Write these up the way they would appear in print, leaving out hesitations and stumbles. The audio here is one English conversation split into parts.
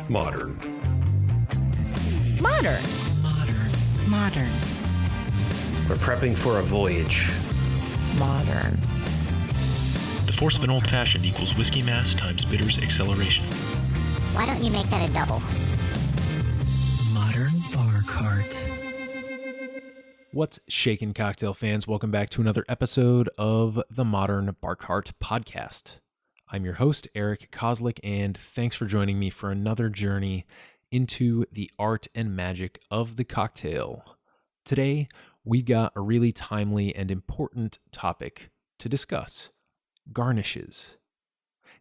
Modern. Modern. Modern. Modern. We're prepping for a voyage. Modern. The force of an old-fashioned equals whiskey mass times bitters acceleration. Why don't you make that a double? Modern bar cart. What's shaking, cocktail fans? Welcome back to another episode of the Modern Bar Cart podcast. I'm your host, Eric Kozlik, and thanks for joining me for another journey into the art and magic of the cocktail. Today, we've got a really timely and important topic to discuss: garnishes.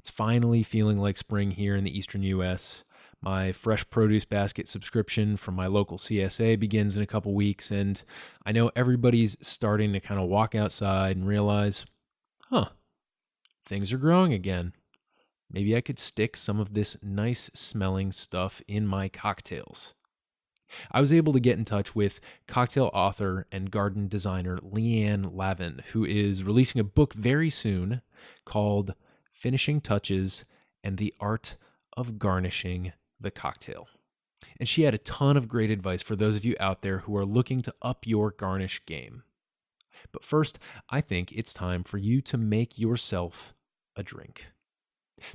It's finally feeling like spring here in the eastern U.S. My fresh produce basket subscription from my local CSA begins in a couple weeks, and I know everybody's starting to kind of walk outside and realize, things are growing again. Maybe I could stick some of this nice smelling stuff in my cocktails. I was able to get in touch with cocktail author and garden designer Leeann Lavin, who is releasing a book very soon called Finishing Touches and the Art of Garnishing the Cocktail. And she had a ton of great advice for those of you out there who are looking to up your garnish game. But first, I think it's time for you to make yourself a drink.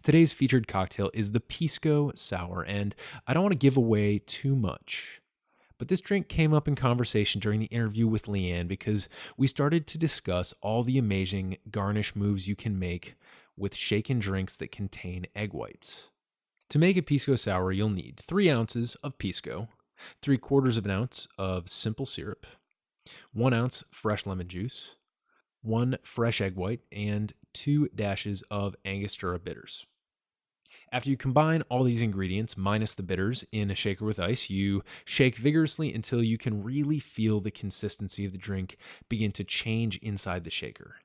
Today's featured cocktail is the Pisco Sour, and I don't want to give away too much, but this drink came up in conversation during the interview with Leeann because we started to discuss all the amazing garnish moves you can make with shaken drinks that contain egg whites. To make a Pisco Sour, you'll need 3 ounces of Pisco, 3/4 of an ounce of simple syrup, 1 ounce fresh lemon juice, 1 fresh egg white, and 2 dashes of Angostura bitters. After you combine all these ingredients, minus the bitters, in a shaker with ice, you shake vigorously until you can really feel the consistency of the drink begin to change inside the shaker.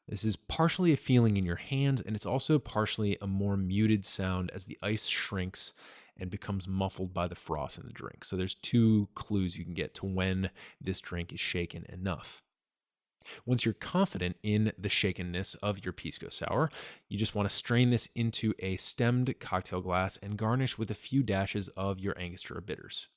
This is partially a feeling in your hands, and it's also partially a more muted sound as the ice shrinks and becomes muffled by the froth in the drink. So there's 2 clues you can get to when this drink is shaken enough. Once you're confident in the shakenness of your Pisco Sour, you just want to strain this into a stemmed cocktail glass and garnish with a few dashes of your Angostura bitters.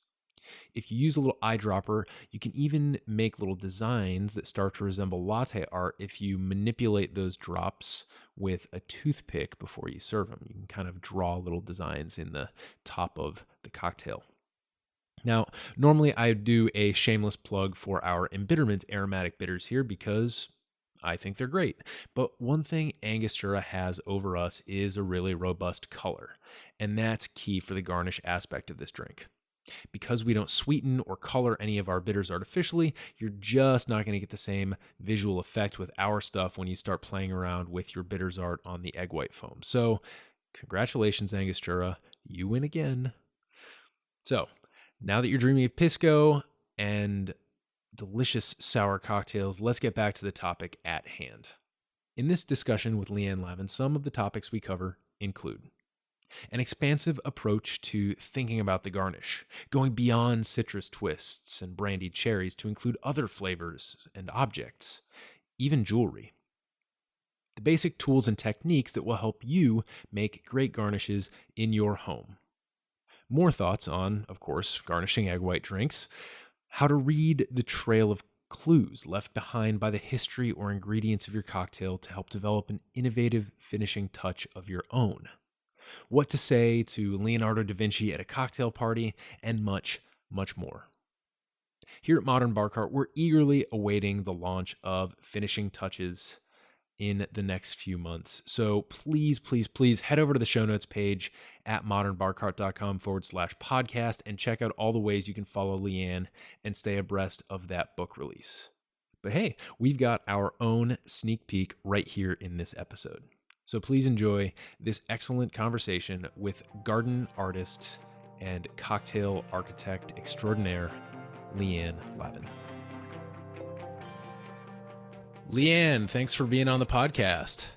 If you use a little eyedropper, you can even make little designs that start to resemble latte art if you manipulate those drops with a toothpick before you serve them. You can kind of draw little designs in the top of the cocktail. Now, normally I do a shameless plug for our embitterment aromatic bitters here because I think they're great. But one thing Angostura has over us is a really robust color, and that's key for the garnish aspect of this drink. Because we don't sweeten or color any of our bitters artificially, you're just not going to get the same visual effect with our stuff when you start playing around with your bitters art on the egg white foam. So, congratulations, Angostura. You win again. So, now that you're dreaming of Pisco and delicious sour cocktails, let's get back to the topic at hand. In this discussion with Leeann Lavin, some of the topics we cover include an expansive approach to thinking about the garnish, going beyond citrus twists and brandied cherries to include other flavors and objects, even jewelry. The basic tools and techniques that will help you make great garnishes in your home. More thoughts on, of course, garnishing egg white drinks, how to read the trail of clues left behind by the history or ingredients of your cocktail to help develop an innovative finishing touch of your own, what to say to Leonardo da Vinci at a cocktail party, and much, much more. Here at Modern Bar Cart, we're eagerly awaiting the launch of Finishing Touches in the next few months. So please, please, please head over to the show notes page at modernbarcart.com/podcast and check out all the ways you can follow Leeann and stay abreast of that book release. But hey, we've got our own sneak peek right here in this episode. So please enjoy this excellent conversation with garden artist and cocktail architect extraordinaire, Leeann Lavin. Leeann, thanks for being on the podcast.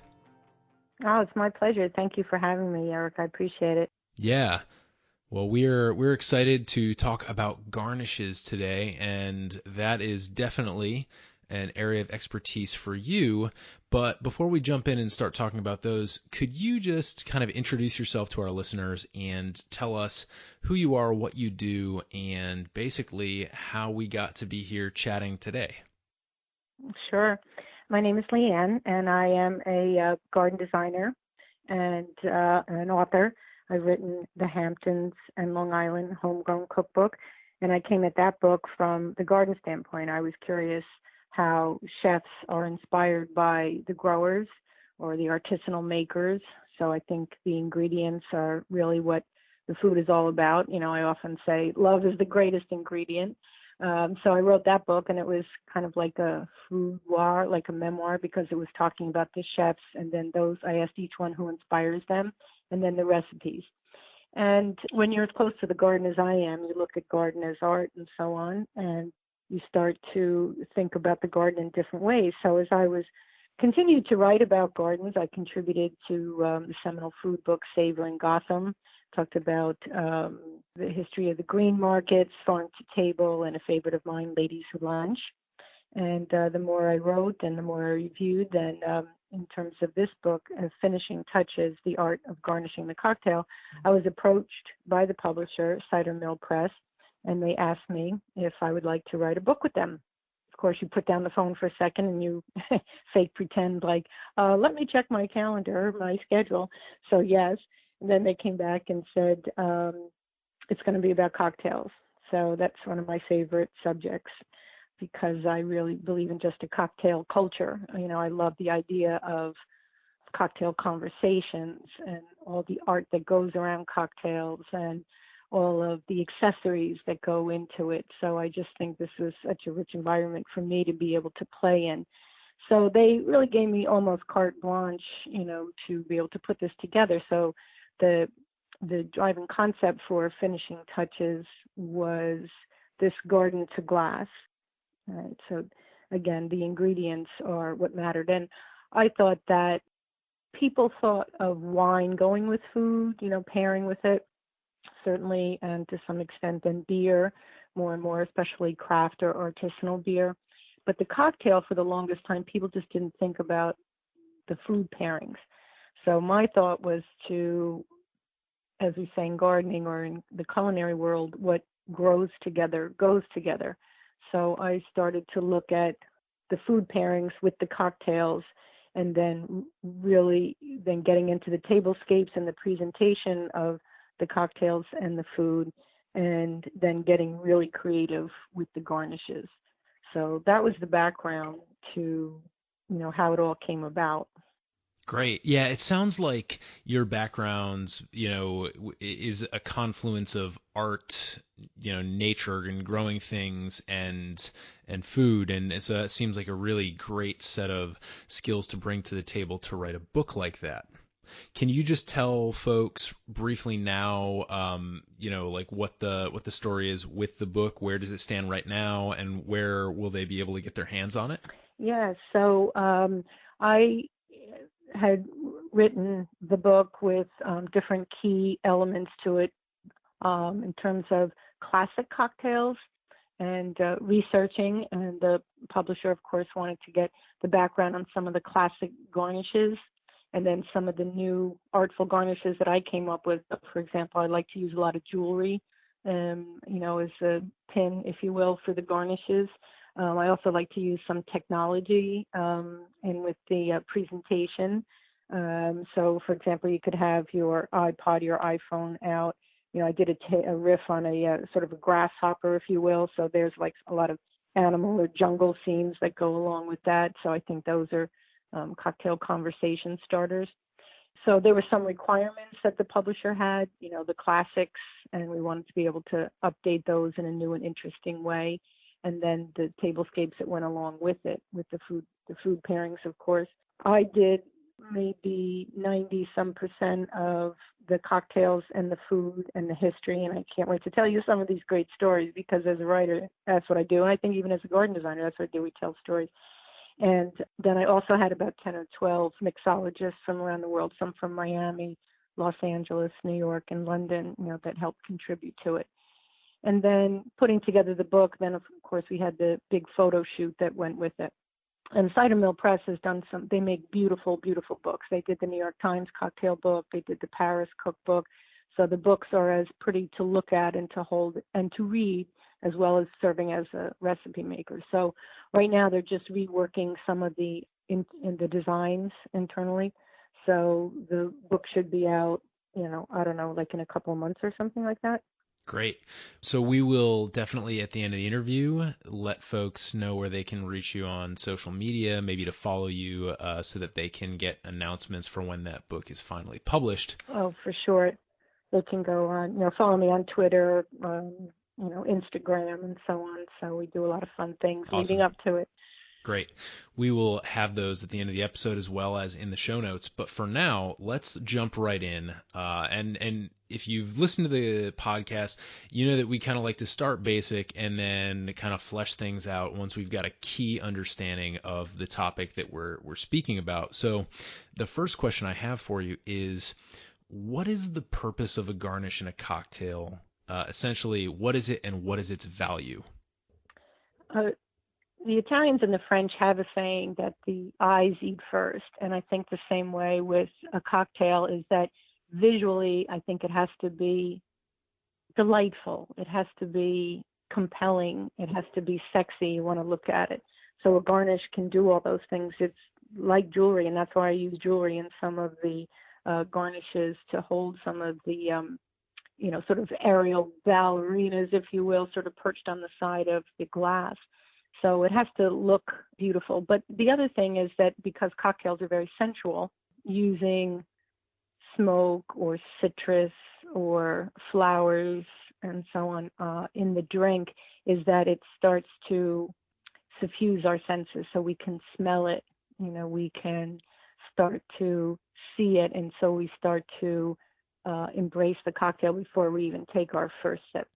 Oh, it's my pleasure. Thank you for having me, Eric. I appreciate it. Yeah. Well, we're excited to talk about garnishes today, and that is definitely an area of expertise for you. But before we jump in and start talking about those, could you just kind of introduce yourself to our listeners and tell us who you are, what you do, and basically how we got to be here chatting today? Sure. My name is Leeann, and I am a garden designer and an author. I've written The Hamptons and Long Island Homegrown Cookbook, and I came at that book from the garden standpoint. I was curious how chefs are inspired by the growers or the artisanal makers. So I think the ingredients are really what the food is all about. You know, I often say love is the greatest ingredient. So I wrote that book, and it was kind of like a foudoir, like a memoir, because it was talking about the chefs, and then I asked each one who inspires them, and then the recipes. And when you're as close to the garden as I am, you look at garden as art and so on, and you start to think about the garden in different ways. So as I was continued to write about gardens, I contributed to the seminal food book Savoring Gotham, talked about the history of the green markets, farm to table, and a favorite of mine, Ladies Who Lunch. And the more I wrote and the more I reviewed, then in terms of this book, Finishing Touches, The Art of Garnishing the Cocktail, I was approached by the publisher, Cider Mill Press, and they asked me if I would like to write a book with them. Of course, you put down the phone for a second and you fake pretend like, let me check my calendar, my schedule. So yes. And then they came back and said, it's going to be about cocktails. So that's one of my favorite subjects because I really believe in just a cocktail culture. You know, I love the idea of cocktail conversations and all the art that goes around cocktails and all of the accessories that go into it. So I just think this is such a rich environment for me to be able to play in. So they really gave me almost carte blanche, you know, to be able to put this together. So the driving concept for Finishing Touches was this garden to glass. Right. So again, the ingredients are what mattered. And I thought that people thought of wine going with food, you know, pairing with it, certainly, and to some extent then beer, more and more, especially craft or artisanal beer. But the cocktail, for the longest time, people just didn't think about the food pairings. So my thought was to, as we say in gardening or in the culinary world, what grows together goes together. So I started to look at the food pairings with the cocktails and then really then getting into the tablescapes and the presentation of the cocktails and the food, and then getting really creative with the garnishes. So that was the background to, you know, how it all came about. Great. Yeah, it sounds like your background, is a confluence of art, nature and growing things and food, and so it seems like a really great set of skills to bring to the table to write a book like that. Can you just tell folks briefly now, like what the story is with the book? Where does it stand right now, and where will they be able to get their hands on it? Yeah. So I had written the book with different key elements to it in terms of classic cocktails and researching. And the publisher, of course, wanted to get the background on some of the classic garnishes and then some of the new artful garnishes that I came up with. For example, I like to use a lot of jewelry, as a pin, if you will, for the garnishes. I also like to use some technology in with the presentation. So, for example, you could have your iPod, your iPhone out. You know, I did a riff on a sort of a grasshopper, if you will. So there's like a lot of animal or jungle scenes that go along with that. So I think those are cocktail conversation starters. So there were some requirements that the publisher had, the classics, and we wanted to be able to update those in a new and interesting way. And then the tablescapes that went along with it, with the food pairings, of course. I did maybe 90% of the cocktails and the food and the history, and I can't wait to tell you some of these great stories because as a writer, that's what I do. And I think even as a garden designer, that's what I do. We tell stories. And then I also had about 10 or 12 mixologists from around the world, some from Miami, Los Angeles, New York, and London, that helped contribute to it. And then putting together the book, then of course we had the big photo shoot that went with it. And Cider Mill Press has done they make beautiful, beautiful books. They did the New York Times cocktail book. They did the Paris cookbook. So the books are as pretty to look at and to hold and to read, as well as serving as a recipe maker. So right now they're just reworking some of the in the designs internally. So the book should be out, I don't know, like in a couple of months or something like that. Great. So we will definitely at the end of the interview let folks know where they can reach you on social media, maybe to follow you so that they can get announcements for when that book is finally published. Oh, for sure. They can go on, follow me on Twitter, Instagram and so on. So we do a lot of fun things leading up to it. Great. We will have those at the end of the episode as well as in the show notes. But for now, let's jump right in. And if you've listened to the podcast, you know that we kind of like to start basic and then kind of flesh things out once we've got a key understanding of the topic that we're speaking about. So the first question I have for you is, what is the purpose of a garnish in a cocktail? Essentially, what is it and what is its value? The Italians and the French have a saying that the eyes eat first, and I think the same way with a cocktail is that visually, I think it has to be delightful. It has to be compelling. It has to be sexy. You want to look at it. So a garnish can do all those things. It's like jewelry, and that's why I use jewelry in some of the garnishes to hold some of the, sort of aerial ballerinas, if you will, sort of perched on the side of the glass. So it has to look beautiful. But the other thing is that because cocktails are very sensual, using smoke or citrus or flowers and so on in the drink is that it starts to suffuse our senses. So we can smell it, we can start to see it. And so we start to embrace the cocktail before we even take our first sip.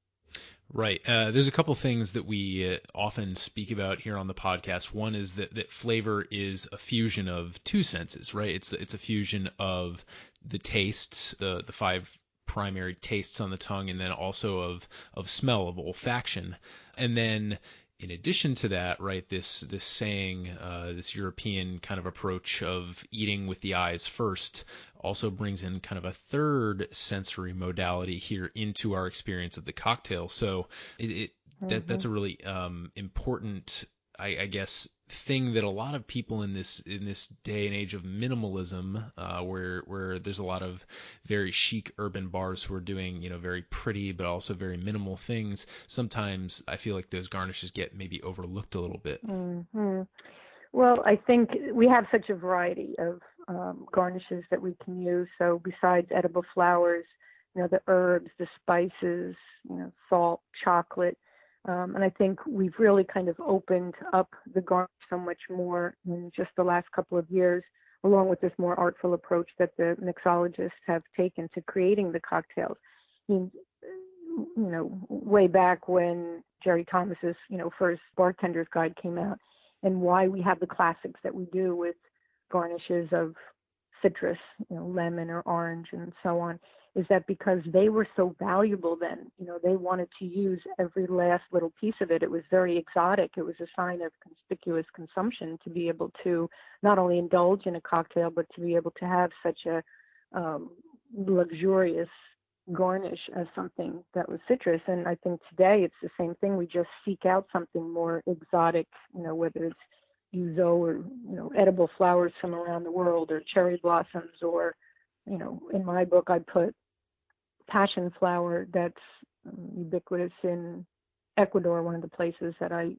Right. There's a couple things that we often speak about here on the podcast. One is that flavor is a fusion of two senses, right? It's a fusion of the tastes, the five primary tastes on the tongue, and then also of smell, of olfaction. And then in addition to that, right, this saying, this European kind of approach of eating with the eyes first also brings in kind of a third sensory modality here into our experience of the cocktail. So that's a really important, I guess, thing that a lot of people in this day and age of minimalism, where there's a lot of very chic urban bars who are doing very pretty but also very minimal things. Sometimes I feel like those garnishes get maybe overlooked a little bit. Mm-hmm. Well, I think we have such a variety of garnishes that we can use. So besides edible flowers, the herbs, the spices, salt, chocolate. And I think we've really kind of opened up the garnish so much more in just the last couple of years, along with this more artful approach that the mixologists have taken to creating the cocktails. I mean, way back when Jerry Thomas's, first Bartender's Guide came out, and why we have the classics that we do with garnishes of citrus, lemon or orange and so on, is that because they were so valuable then, they wanted to use every last little piece of it. It was very exotic. It was a sign of conspicuous consumption to be able to not only indulge in a cocktail, but to be able to have such a luxurious garnish as something that was citrus. And I think today it's the same thing. We just seek out something more exotic, whether it's yuzu or, edible flowers from around the world, or cherry blossoms, or, in my book, I put passion flower that's ubiquitous in Ecuador, one of the places that I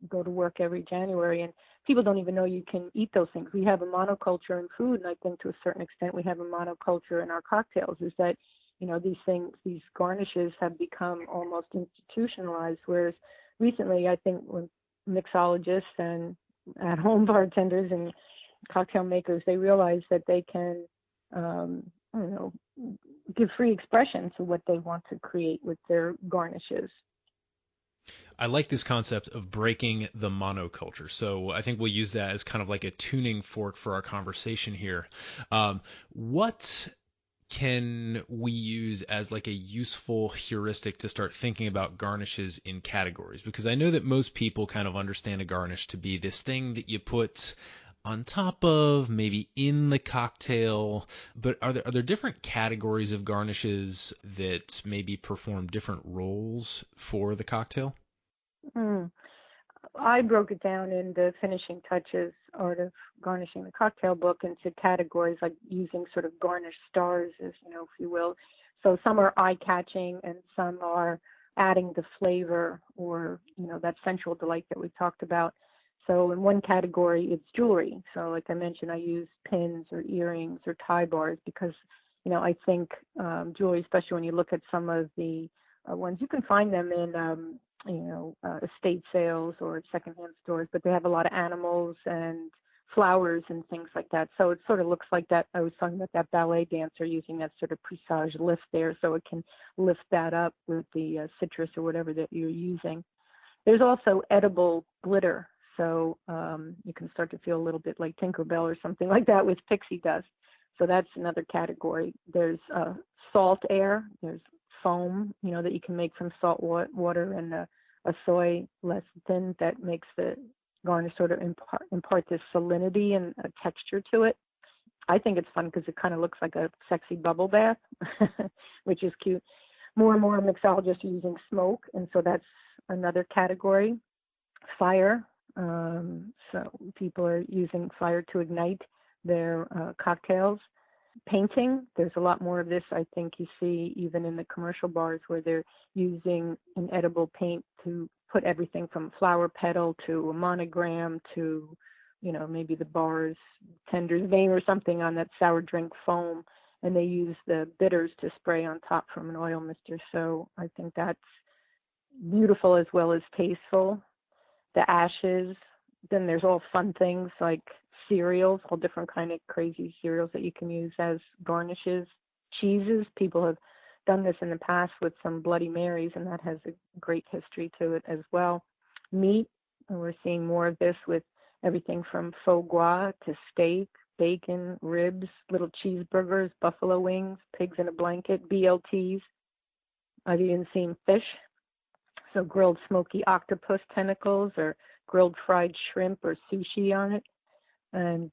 go to work every January, and people don't even know you can eat those things. We have a monoculture in food, and I think to a certain extent we have a monoculture in our cocktails, is that, these things, these garnishes have become almost institutionalized, whereas recently I think when mixologists and at-home bartenders and cocktail makers, they realize that they can, give free expression to what they want to create with their garnishes. I like this concept of breaking the monoculture. So I think we'll use that as kind of like a tuning fork for our conversation here. What can we use as like a useful heuristic to start thinking about garnishes in categories? Because I know that most people kind of understand a garnish to be this thing that you put on top of, maybe in the cocktail, but are there different categories of garnishes that maybe perform different roles for the cocktail? Mm. I broke it down in the finishing touches art of garnishing the cocktail book into categories, like using sort of garnish stars, as if you will. So some are eye-catching and some are adding the flavor or, that sensual delight that we talked about. So in one category, it's jewelry. So like I mentioned, I use pins or earrings or tie bars because, I think jewelry, especially when you look at some of the ones, you can find them in estate sales or secondhand stores, but they have a lot of animals and flowers and things like that. So it sort of looks like that. I was talking about that ballet dancer using that sort of presage lift there, so it can lift that up with the citrus or whatever that you're using. There's also edible glitter. So you can start to feel a little bit like Tinkerbell or something like that with pixie dust. So that's another category. There's salt air. There's foam, that you can make from salt water and a soy lecithin that makes the garnish sort of impart this salinity and a texture to it. I think it's fun because it kind of looks like a sexy bubble bath, which is cute. More and more mixologists are using smoke, and so that's another category. Fire. So people are using fire to ignite their cocktails. Painting, there's a lot more of this. I think you see even in the commercial bars where they're using an edible paint to put everything from flower petal to a monogram to, maybe the bar's tender's name or something on that sour drink foam. And they use the bitters to spray on top from an oil mister. So I think that's beautiful as well as tasteful. The ashes, then there's all fun things like cereals, all different kind of crazy cereals that you can use as garnishes. Cheeses, people have done this in the past with some Bloody Marys, and that has a great history to it as well. Meat, and we're seeing more of this with everything from foie gras to steak, bacon, ribs, little cheeseburgers, buffalo wings, pigs in a blanket, BLTs. I've even seen fish, so grilled smoky octopus tentacles or grilled fried shrimp or sushi on it. And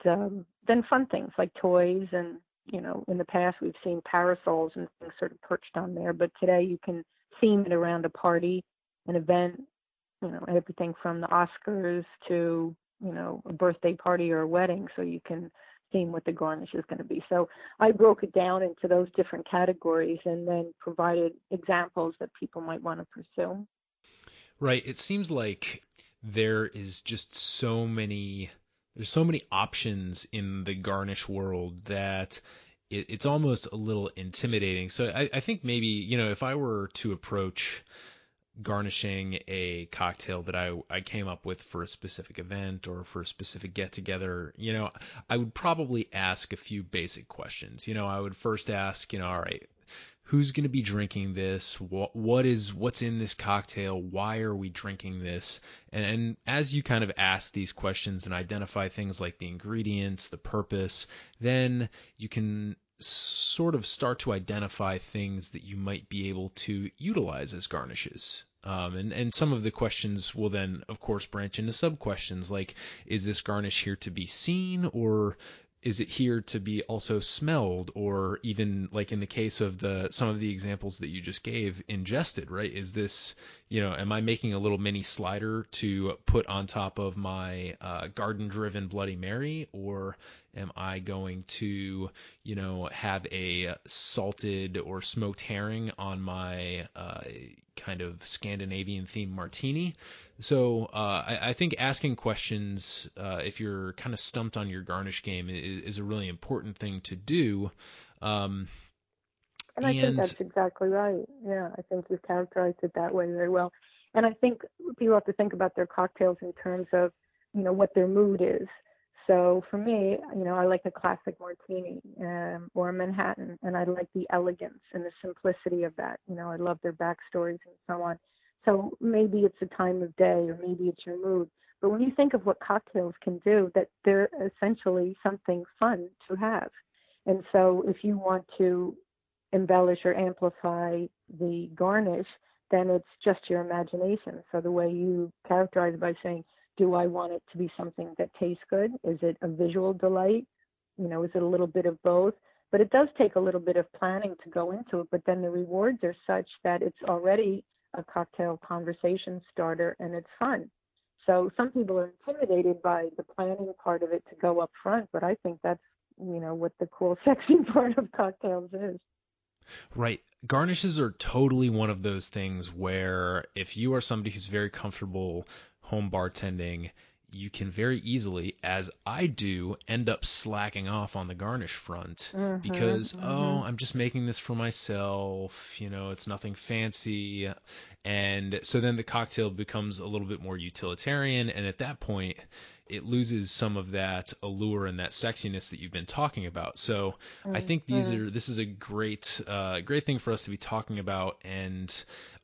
then fun things like toys and, in the past we've seen parasols and things sort of perched on there, but today you can theme it around a party, an event, everything from the Oscars to, a birthday party or a wedding, so you can theme what the garnish is going to be. So I broke it down into those different categories and then provided examples that people might want to pursue. Right. It seems like there is just there's so many options in the garnish world that it's almost a little intimidating. So I think maybe, if I were to approach garnishing a cocktail that I came up with for a specific event or for a specific get together, I would probably ask a few basic questions. I would first ask, all right, who's going to be drinking this? What's in this cocktail? Why are we drinking this? And as you kind of ask these questions and identify things like the ingredients, the purpose, then you can sort of start to identify things that you might be able to utilize as garnishes. And some of the questions will then, of course, branch into sub-questions like, is this garnish here to be seen, or is it here to be also smelled, or even like in the case of some of the examples that you just gave, ingested, right? Is this, am I making a little mini slider to put on top of my garden-driven Bloody Mary, or am I going to, have a salted or smoked herring on my kind of Scandinavian-themed martini? So I think asking questions, if you're kind of stumped on your garnish game, is a really important thing to do. And I think that's exactly right. Yeah, I think you've characterized it that way very well. And I think people have to think about their cocktails in terms of, what their mood is. So for me, I like a classic martini or a Manhattan, and I like the elegance and the simplicity of that. I love their backstories and so on. So maybe it's a time of day or maybe it's your mood. But when you think of what cocktails can do, that they're essentially something fun to have. And so if you want to embellish or amplify the garnish, then it's just your imagination. So the way you characterize it by saying, do I want it to be something that tastes good? Is it a visual delight? Is it a little bit of both? But it does take a little bit of planning to go into it, but then the rewards are such that it's already a cocktail conversation starter and it's fun. So some people are intimidated by the planning part of it to go up front, but I think that's, what the cool, sexy part of cocktails is. Right. Garnishes are totally one of those things where if you are somebody who's very comfortable home bartending, you can very easily, as I do, end up slacking off on the garnish front because, I'm just making this for myself, it's nothing fancy. And so then the cocktail becomes a little bit more utilitarian. And at that point, it loses some of that allure and that sexiness that you've been talking about. So I think this is a great thing for us to be talking about. And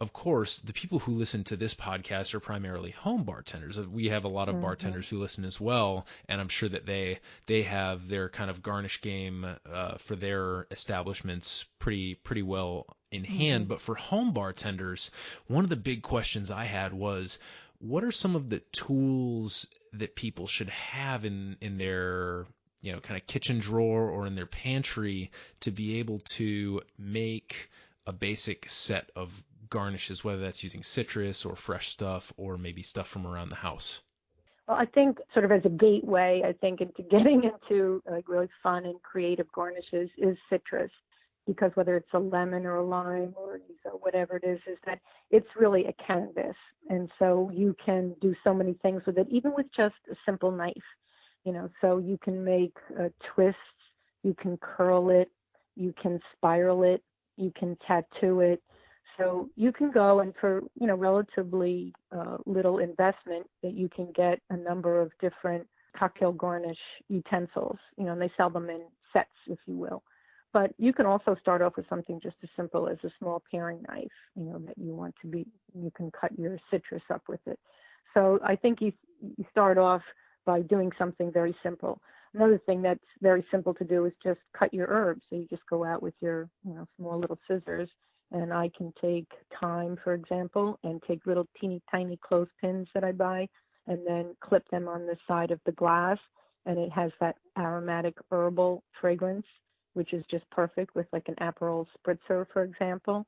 of course, the people who listen to this podcast are primarily home bartenders. We have a lot of bartenders who listen as well, and I'm sure that they have their kind of garnish game for their establishments pretty well in hand. But for home bartenders, one of the big questions I had was, what are some of the tools that people should have in their kind of kitchen drawer or in their pantry to be able to make a basic set of garnishes, whether that's using citrus or fresh stuff or maybe stuff from around the house? Well, I think sort of as a gateway, I think into getting into like really fun and creative garnishes is citrus, because whether it's a lemon or a lime or whatever it is that it's really a canvas. And so you can do so many things with it, even with just a simple knife, so you can make twists, you can curl it, you can spiral it, you can tattoo it. So you can go and for, relatively little investment that you can get a number of different cocktail garnish utensils, and they sell them in sets, if you will. But you can also start off with something just as simple as a small paring knife, that you can cut your citrus up with it. So I think you start off by doing something very simple. Another thing that's very simple to do is just cut your herbs. So you just go out with your, small little scissors, and I can take thyme, for example, and take little teeny tiny clothespins that I buy and then clip them on the side of the glass. And it has that aromatic herbal fragrance, which is just perfect with like an Aperol spritzer, for example.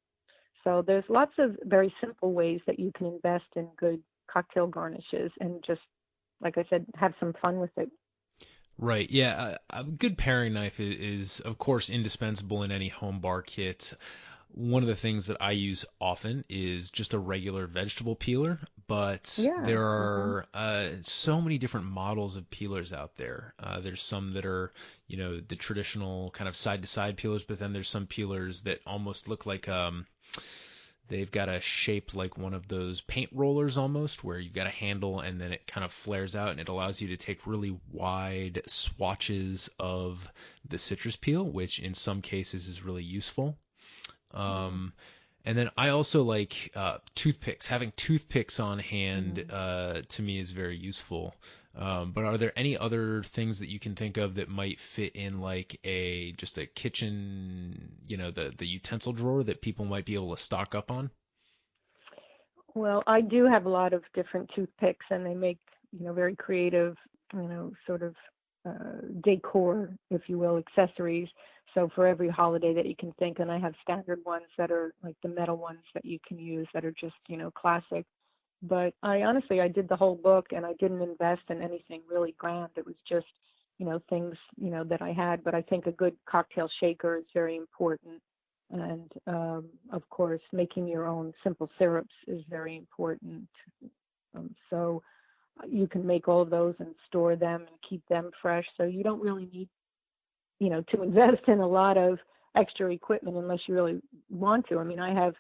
So there's lots of very simple ways that you can invest in good cocktail garnishes and just, like I said, have some fun with it. Right. Yeah. A good paring knife is, of course, indispensable in any home bar kit. One of the things that I use often is just a regular vegetable peeler, but there are so many different models of peelers out there. There's some that are, the traditional kind of side-to-side peelers, but then there's some peelers that almost look like they've got a shape like one of those paint rollers almost, where you've got a handle and then it kind of flares out and it allows you to take really wide swatches of the citrus peel, which in some cases is really useful. And then I also like toothpicks. Having toothpicks on hand to me is very useful. But are there any other things that you can think of that might fit in like just a kitchen, the utensil drawer that people might be able to stock up on? Well, I do have a lot of different toothpicks, and they make, very creative, sort of decor, if you will, accessories. So for every holiday that you can think, and I have standard ones that are like the metal ones that you can use that are just, classic. But I did the whole book and I didn't invest in anything really grand. It was just, things, that I had. But I think a good cocktail shaker is very important. And of course, making your own simple syrups is very important. So you can make all of those and store them and keep them fresh. So you don't really need to invest in a lot of extra equipment unless you really want to. I mean, I have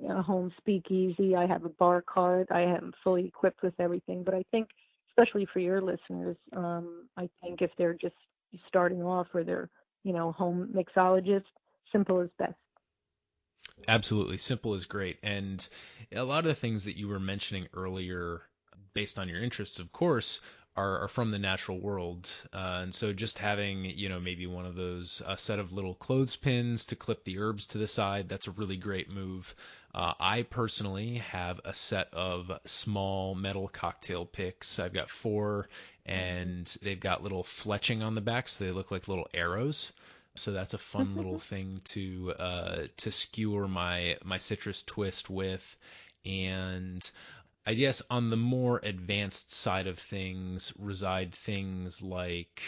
a home speakeasy, I have a bar cart, I am fully equipped with everything. But I think, especially for your listeners, I think if they're just starting off or they're, home mixologists, simple is best. Absolutely. Simple is great. And a lot of the things that you were mentioning earlier, based on your interests, of course, are from the natural world. And so just having, maybe one of those, a set of little clothespins to clip the herbs to the side, that's a really great move. I personally have a set of small metal cocktail picks. I've got four, and they've got little fletching on the back, so they look like little arrows. So that's a fun little thing to skewer my citrus twist with. And I guess on the more advanced side of things reside things like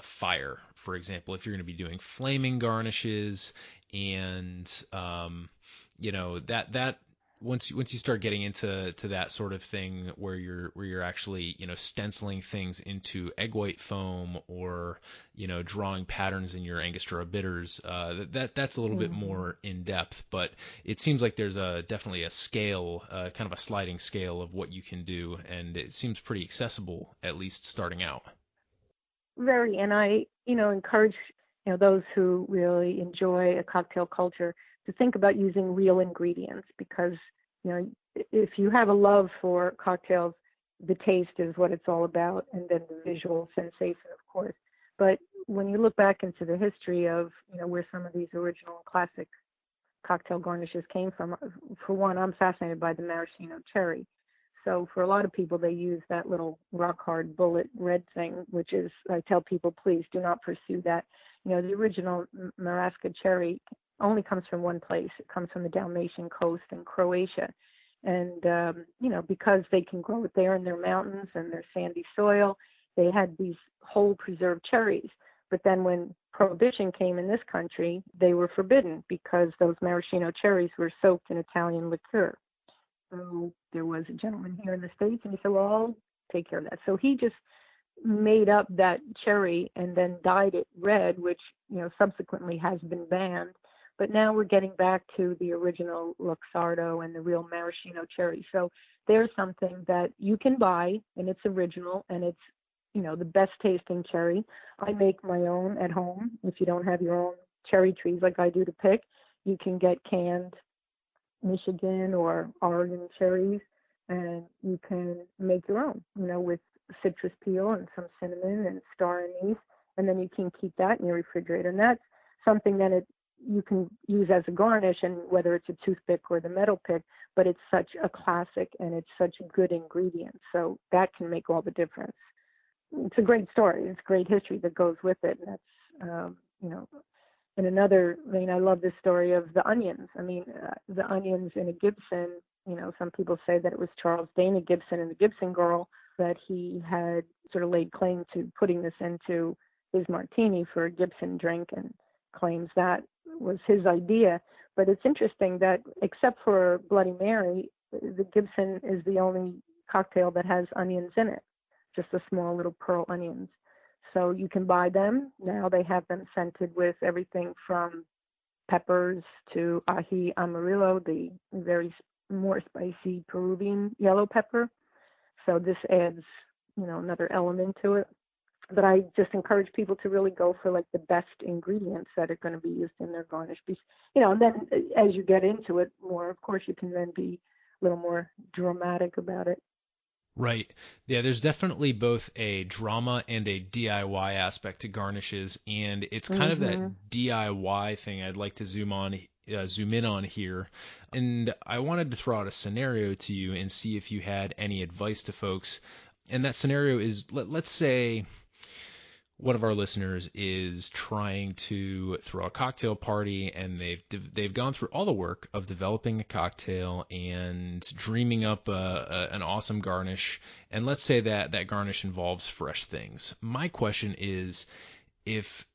fire, for example. If you're going to be doing flaming garnishes, and that once you start getting into that sort of thing where you're actually stenciling things into egg white foam, or drawing patterns in your Angostura bitters, that's a little bit more in depth, but it seems like there's definitely a scale, kind of a sliding scale of what you can do, and it seems pretty accessible, at least starting out. Very, and I, encourage, those who really enjoy a cocktail culture to think about using real ingredients, because, if you have a love for cocktails, the taste is what it's all about, and then the visual sensation, of course. But when you look back into the history of, where some of these original classic cocktail garnishes came from, for one, I'm fascinated by the maraschino cherry. So for a lot of people, they use that little rock hard bullet red thing, which is, I tell people, please do not pursue that. The original Marasca cherry only comes from one place. It comes from the Dalmatian coast in Croatia. And, because they can grow it there in their mountains and their sandy soil, they had these whole preserved cherries. But then when Prohibition came in this country, they were forbidden because those maraschino cherries were soaked in Italian liqueur. So there was a gentleman here in the States, and he said, well, I'll take care of that. So he just made up that cherry and then dyed it red, which, subsequently has been banned. But now we're getting back to the original Luxardo and the real maraschino cherry. So there's something that you can buy, and it's original, and it's, the best tasting cherry. I make my own at home. If you don't have your own cherry trees like I do to pick, you can get canned Michigan or Oregon cherries, and you can make your own, with citrus peel and some cinnamon and star anise, and then you can keep that in your refrigerator. And that's something that you can use as a garnish, and whether it's a toothpick or the metal pick, but it's such a classic and it's such a good ingredient. So that can make all the difference. It's a great story. It's great history that goes with it. And that's, in another vein, I love the story of the onions. I mean, the onions in a Gibson, some people say that it was Charles Dana Gibson and the Gibson Girl, that he had sort of laid claim to putting this into his martini for a Gibson drink, and claims that was his idea. But it's interesting that except for Bloody Mary, the Gibson is the only cocktail that has onions in it, just the small little pearl onions. So you can buy them. Now they have them scented with everything from peppers to ají amarillo, the very more spicy Peruvian yellow pepper. So this adds, another element to it. But I just encourage people to really go for like the best ingredients that are going to be used in their garnish. And then as you get into it more, of course, you can then be a little more dramatic about it. Right. Yeah, there's definitely both a drama and a DIY aspect to garnishes, and it's kind of that DIY thing I'd like to zoom in on here. And I wanted to throw out a scenario to you and see if you had any advice to folks. And that scenario is, let's say one of our listeners is trying to throw a cocktail party, and they've gone through all the work of developing a cocktail and dreaming up an awesome garnish. And let's say that garnish involves fresh things. My question is, if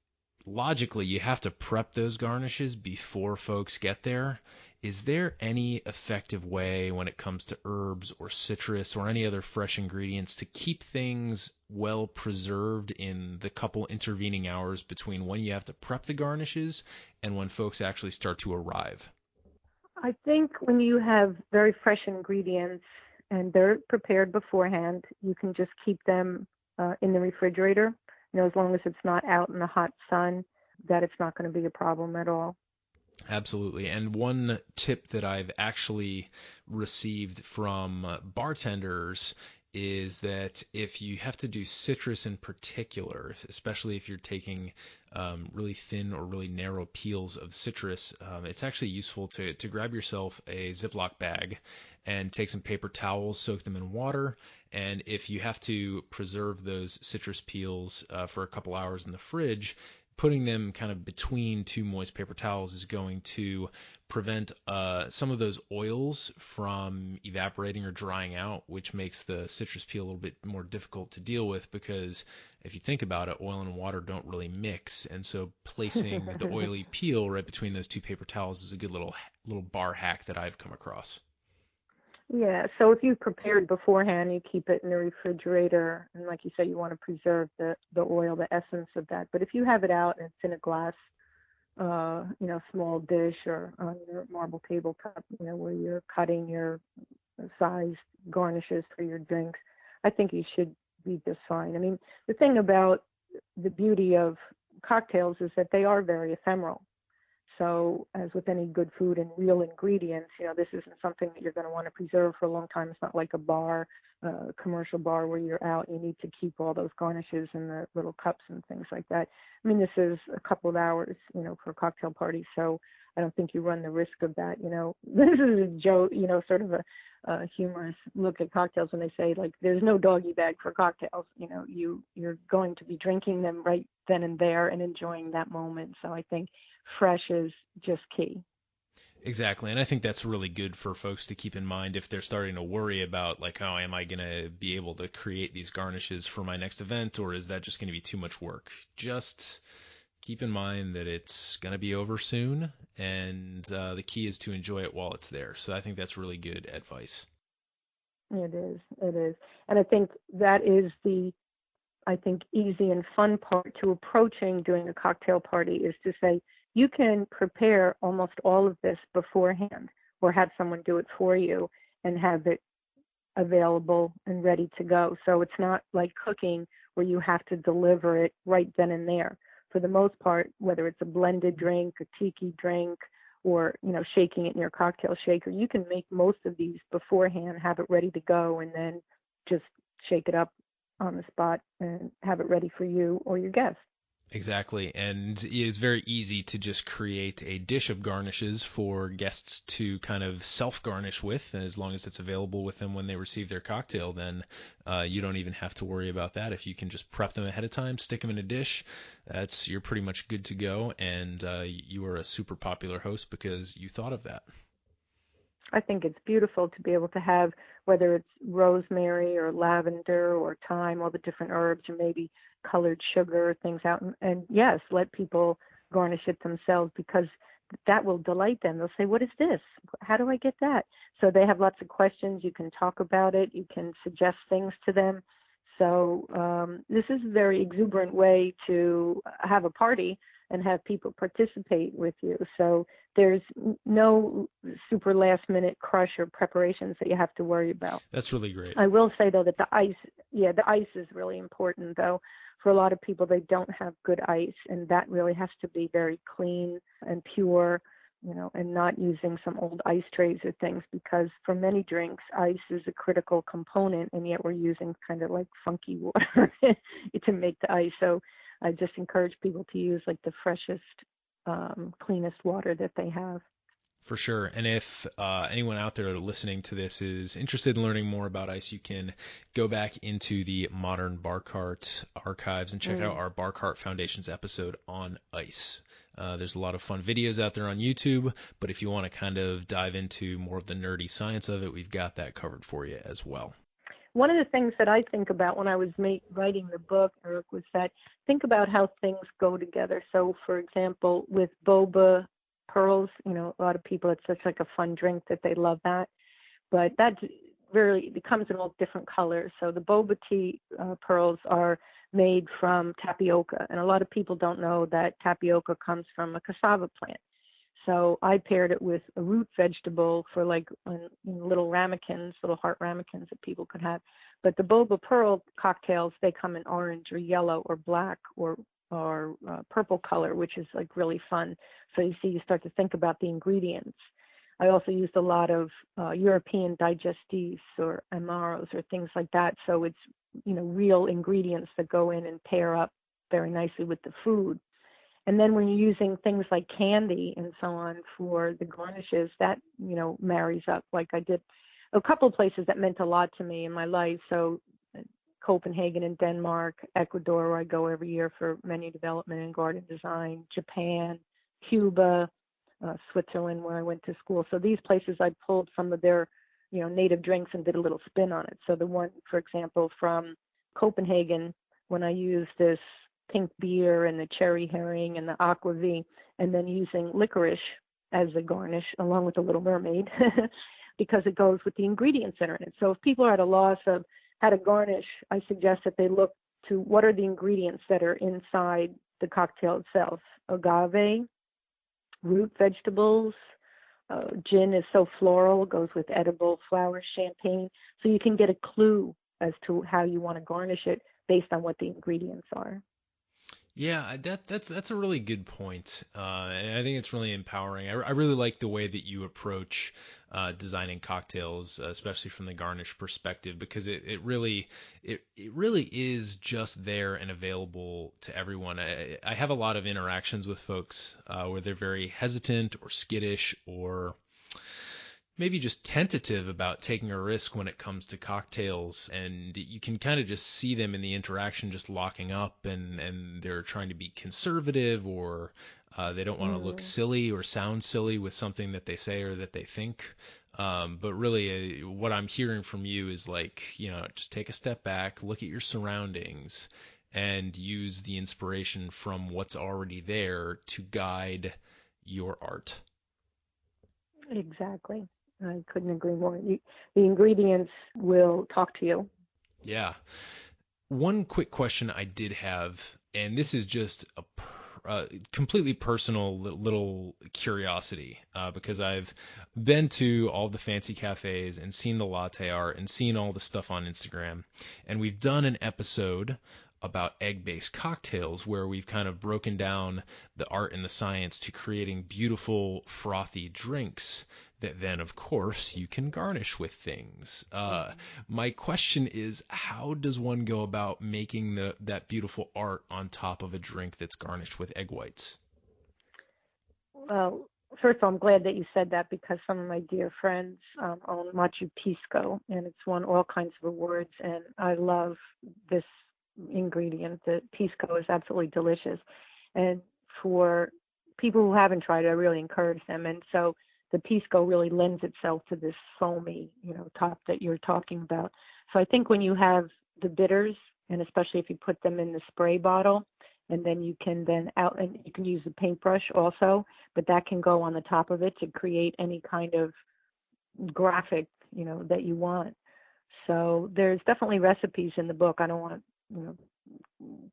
logically you have to prep those garnishes before folks get there, is there any effective way when it comes to herbs or citrus or any other fresh ingredients to keep things well preserved in the couple intervening hours between when you have to prep the garnishes and when folks actually start to arrive? I think when you have very fresh ingredients and they're prepared beforehand, you can just keep them in the refrigerator, as long as it's not out in the hot sun, that it's not going to be a problem at all. Absolutely. And one tip that I've actually received from bartenders is that if you have to do citrus in particular, especially if you're taking really thin or really narrow peels of citrus, it's actually useful to grab yourself a Ziploc bag and take some paper towels, soak them in water, and if you have to preserve those citrus peels for a couple hours in the fridge, putting them kind of between two moist paper towels is going to prevent some of those oils from evaporating or drying out, which makes the citrus peel a little bit more difficult to deal with because if you think about it, oil and water don't really mix. And so placing the oily peel right between those two paper towels is a good little bar hack that I've come across. Yeah, so if you prepared beforehand, you keep it in the refrigerator, and like you said, you want to preserve the oil, the essence of that. But if you have it out and it's in a glass, small dish or on your marble tabletop, where you're cutting your sized garnishes for your drinks, I think you should be just fine. I mean, the thing about the beauty of cocktails is that they are very ephemeral. So as with any good food and real ingredients, this isn't something that you're going to want to preserve for a long time. It's not like a bar, commercial bar where you're out. You need to keep all those garnishes in the little cups and things like that. I mean, this is a couple of hours, for a cocktail party. So I don't think you run the risk of that. This is a joke, sort of a humorous look at cocktails when they say, like, there's no doggy bag for cocktails. You're going to be drinking them right then and there and enjoying that moment. So I think fresh is just key. Exactly. And I think that's really good for folks to keep in mind if they're starting to worry about, like, oh, am I going to be able to create these garnishes for my next event, or is that just going to be too much work? Just keep in mind that it's going to be over soon, and the key is to enjoy it while it's there. So I think that's really good advice. It is. And I think that is the easy and fun part to approaching doing a cocktail party is to say, you can prepare almost all of this beforehand or have someone do it for you and have it available and ready to go. So it's not like cooking where you have to deliver it right then and there. For the most part, whether it's a blended drink, a tiki drink, or, shaking it in your cocktail shaker, you can make most of these beforehand, have it ready to go, and then just shake it up on the spot and have it ready for you or your guests. Exactly. And it's very easy to just create a dish of garnishes for guests to kind of self-garnish with. And as long as it's available with them when they receive their cocktail, then you don't even have to worry about that. If you can just prep them ahead of time, stick them in a dish, you're pretty much good to go. And you are a super popular host because you thought of that. I think it's beautiful to be able to have, whether it's rosemary or lavender or thyme, all the different herbs, or maybe colored sugar, things out. And yes, let people garnish it themselves because that will delight them. They'll say, what is this? How do I get that? So they have lots of questions. You can talk about it. You can suggest things to them. So this is a very exuberant way to have a party and have people participate with you. So there's no super last minute crush or preparations that you have to worry about. That's really great. I will say though that the ice is really important though. For a lot of people, they don't have good ice, and that really has to be very clean and pure, and not using some old ice trays or things, because for many drinks, ice is a critical component, and yet we're using kind of like funky water to make the ice. So I just encourage people to use like the freshest, cleanest water that they have. For sure. And if anyone out there listening to this is interested in learning more about ice, you can go back into the Modern Bar Cart archives and check out our Bar Cart Foundations episode on ice. There's a lot of fun videos out there on YouTube, but if you want to kind of dive into more of the nerdy science of it, we've got that covered for you as well. One of the things that I think about when I was writing the book, Eric, was that think about how things go together. So, for example, with boba pearls, a lot of people, it's such like a fun drink that they love that. But that really becomes in all different colors. So the boba tea pearls are made from tapioca. And a lot of people don't know that tapioca comes from a cassava plant. So I paired it with a root vegetable for like little ramekins, little heart ramekins that people could have. But the boba pearl cocktails, they come in orange or yellow or black or purple color, which is like really fun. So you start to think about the ingredients. I also used a lot of European digestifs or amaros or things like that. So it's, real ingredients that go in and pair up very nicely with the food. And then when you're using things like candy and so on for the garnishes, that, marries up. Like I did a couple of places that meant a lot to me in my life. So Copenhagen in Denmark, Ecuador, where I go every year for menu development and garden design, Japan, Cuba, Switzerland, where I went to school. So these places I pulled some of their, native drinks and did a little spin on it. So the one, for example, from Copenhagen, when I used this pink beer and the cherry herring and the aquavit, and then using licorice as a garnish along with the Little Mermaid, because it goes with the ingredients that are in it. So if people are at a loss of how to garnish, I suggest that they look to what are the ingredients that are inside the cocktail itself. Agave, root vegetables, gin is so floral, goes with edible flowers, champagne. So you can get a clue as to how you want to garnish it based on what the ingredients are. Yeah, that's a really good point, and I think it's really empowering. I really like the way that you approach designing cocktails, especially from the garnish perspective, because it really is just there and available to everyone. I have a lot of interactions with folks where they're very hesitant or skittish or maybe just tentative about taking a risk when it comes to cocktails, and you can kind of just see them in the interaction just locking up, and they're trying to be conservative, or they don't want to look silly or sound silly with something that they say or that they think. But really, what I'm hearing from you is like, just take a step back, look at your surroundings, and use the inspiration from what's already there to guide your art. Exactly. I couldn't agree more. The ingredients will talk to you. Yeah. One quick question I did have, and this is just a completely personal little curiosity, because I've been to all the fancy cafes and seen the latte art and seen all the stuff on Instagram, and we've done an episode about egg-based cocktails where we've kind of broken down the art and the science to creating beautiful frothy drinks that then, of course, you can garnish with things. My question is, how does one go about making that beautiful art on top of a drink that's garnished with egg whites? Well, first of all, I'm glad that you said that, because some of my dear friends own Machu Pisco, and it's won all kinds of awards, and I love this ingredient. The Pisco is absolutely delicious. And for people who haven't tried it, I really encourage them. And so the Pisco really lends itself to this foamy, top that you're talking about. So I think when you have the bitters, and especially if you put them in the spray bottle, and then you can and you can use the paintbrush also, but that can go on the top of it to create any kind of graphic, that you want. So there's definitely recipes in the book. I don't want to,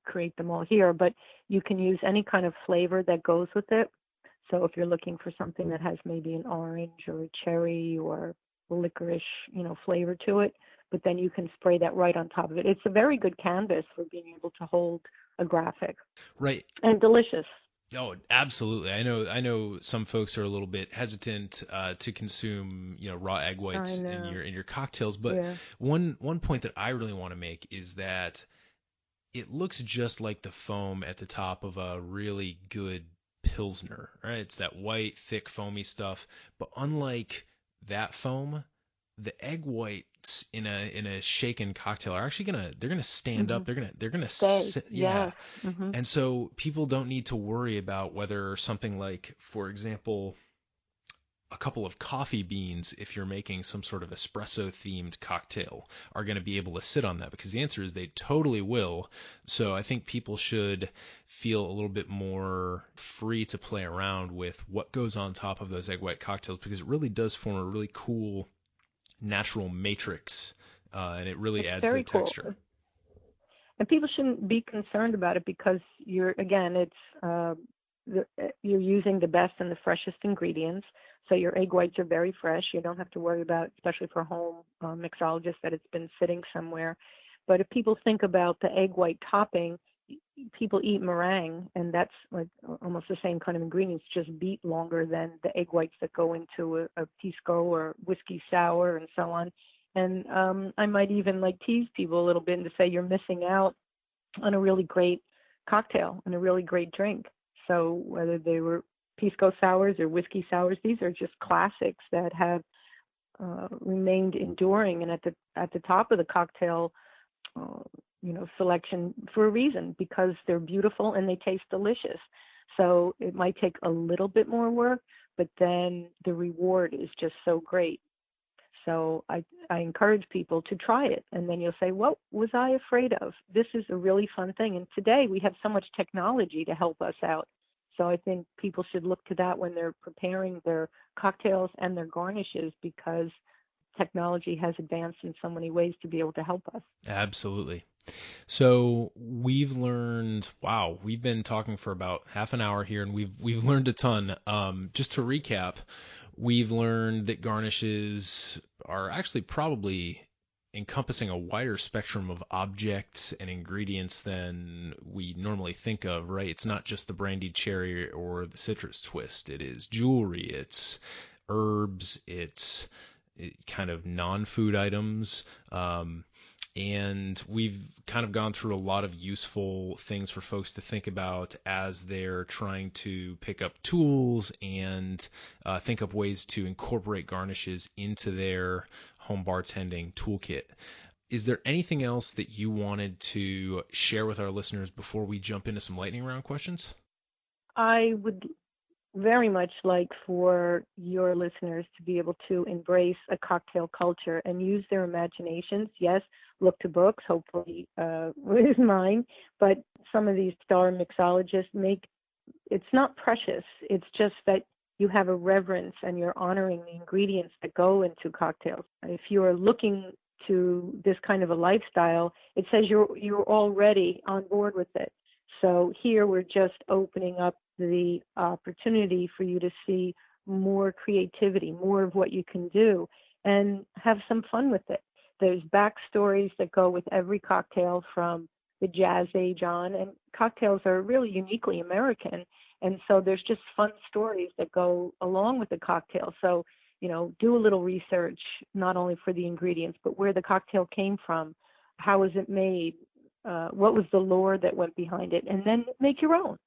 create them all here, but you can use any kind of flavor that goes with it. So if you're looking for something that has maybe an orange or a cherry or licorice, flavor to it, but then you can spray that right on top of it. It's a very good canvas for being able to hold a graphic. Right. And delicious. Oh, absolutely. I know some folks are a little bit hesitant to consume, raw egg whites in your cocktails, but yeah. One point that I really want to make is that it looks just like the foam at the top of a really good Pilsner, right? It's that white, thick, foamy stuff. But unlike that foam, the egg whites in a shaken cocktail are actually they're gonna stand up. They're gonna sit, yeah. Mm-hmm. And so people don't need to worry about whether something like, for example, a couple of coffee beans, if you're making some sort of espresso themed cocktail, are going to be able to sit on that, because the answer is they totally will. So I think people should feel a little bit more free to play around with what goes on top of those egg white cocktails, because it really does form a really cool natural matrix, and it really adds to the texture. And people shouldn't be concerned about it, because you're using the best and the freshest ingredients. So your egg whites are very fresh. You don't have to worry about, especially for home mixologists, that it's been sitting somewhere. But if people think about the egg white topping, people eat meringue, and that's like almost the same kind of ingredients, just beat longer than the egg whites that go into a pisco or whiskey sour and so on. And I might even like tease people a little bit and to say you're missing out on a really great cocktail and a really great drink. So whether they were pisco sours or whiskey sours, these are just classics that have remained enduring and at the top of the cocktail selection for a reason, because they're beautiful and they taste delicious. So it might take a little bit more work, but then the reward is just so great. So I encourage people to try it, and then you'll say, what was I afraid of? This is a really fun thing. And today we have so much technology to help us out. So I think people should look to that when they're preparing their cocktails and their garnishes, because technology has advanced in so many ways to be able to help us. Absolutely. So we've learned, wow, we've been talking for about half an hour here, and we've learned a ton. Just to recap, we've learned that garnishes are actually probably encompassing a wider spectrum of objects and ingredients than we normally think of, right? It's not just the brandied cherry or the citrus twist. It is jewelry, it's herbs, it's kind of non-food items. And we've kind of gone through a lot of useful things for folks to think about as they're trying to pick up tools and think up ways to incorporate garnishes into their home bartending toolkit. Is there anything else that you wanted to share with our listeners before we jump into some lightning round questions? I would very much like for your listeners to be able to embrace a cocktail culture and use their imaginations. Yes, look to books, hopefully with mine, but some of these star mixologists it's not precious. It's just that you have a reverence and you're honoring the ingredients that go into cocktails. If you're looking to this kind of a lifestyle, it says you're already on board with it. So here we're just opening up the opportunity for you to see more creativity, more of what you can do, and have some fun with it. There's backstories that go with every cocktail from the Jazz Age on, and cocktails are really uniquely American. And so there's just fun stories that go along with the cocktail. So, do a little research, not only for the ingredients, but where the cocktail came from, how was it made, what was the lore that went behind it, and then make your own.